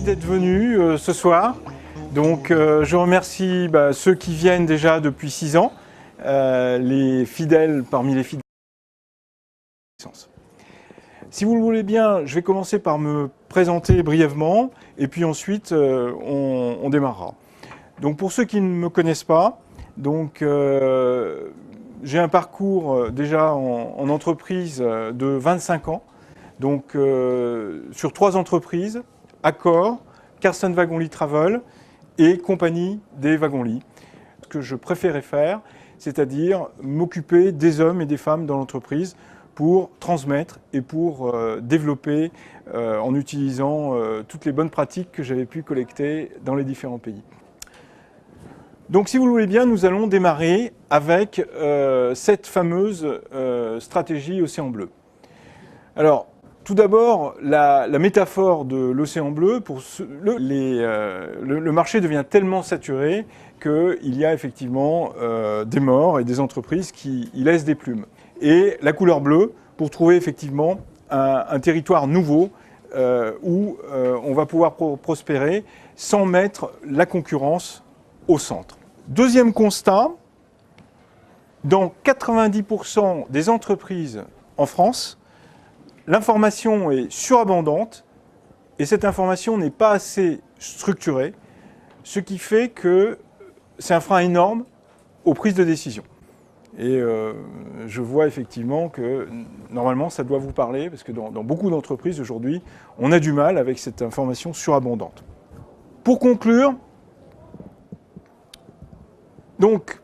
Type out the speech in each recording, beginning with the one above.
merci d'être venus ce soir. Donc, je remercie ceux qui viennent déjà depuis 6 ans, les fidèles parmi les fidèles. Si vous le voulez bien, je vais commencer par me présenter brièvement et puis ensuite on démarrera. Donc, pour ceux qui ne me connaissent pas, donc, j'ai un parcours déjà en entreprise de 25 ans. Donc, sur 3 entreprises, Accor, Carlson Wagon-Lit Travel et Compagnie des Wagons-Lits. Ce que je préférais faire, c'est-à-dire m'occuper des hommes et des femmes dans l'entreprise pour transmettre et pour développer en utilisant toutes les bonnes pratiques que j'avais pu collecter dans les différents pays. Donc, si vous le voulez bien, nous allons démarrer avec cette fameuse stratégie Océan Bleu. Alors, tout d'abord, la métaphore de l'océan bleu, le marché devient tellement saturé qu'il y a effectivement des morts et des entreprises qui y laissent des plumes. Et la couleur bleue pour trouver effectivement un territoire nouveau où on va pouvoir prospérer sans mettre la concurrence au centre. Deuxième constat, dans 90% des entreprises en France, l'information est surabondante et cette information n'est pas assez structurée, ce qui fait que c'est un frein énorme aux prises de décision. Et je vois effectivement que normalement ça doit vous parler parce que dans beaucoup d'entreprises aujourd'hui, on a du mal avec cette information surabondante. Pour conclure, donc,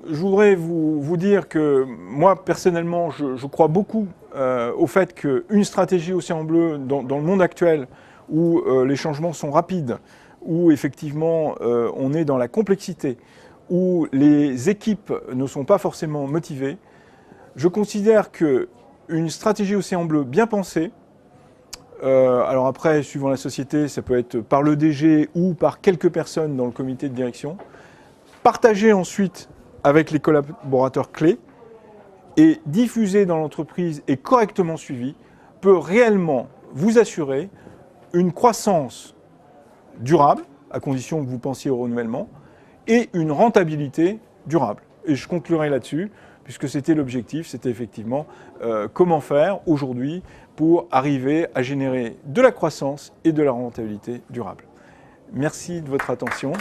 je voudrais vous dire que moi, personnellement, je crois beaucoup au fait qu'une stratégie Océan Bleu, dans le monde actuel, où les changements sont rapides, où effectivement on est dans la complexité, où les équipes ne sont pas forcément motivées, je considère qu'une stratégie Océan Bleu bien pensée, alors après, suivant la société, ça peut être par le DG ou par quelques personnes dans le comité de direction, partagée ensuite avec les collaborateurs clés et diffusée dans l'entreprise et correctement suivie, peut réellement vous assurer une croissance durable, à condition que vous pensiez au renouvellement, et une rentabilité durable. Et je conclurai là-dessus, puisque c'était l'objectif, c'était effectivement comment faire aujourd'hui pour arriver à générer de la croissance et de la rentabilité durable. Merci de votre attention.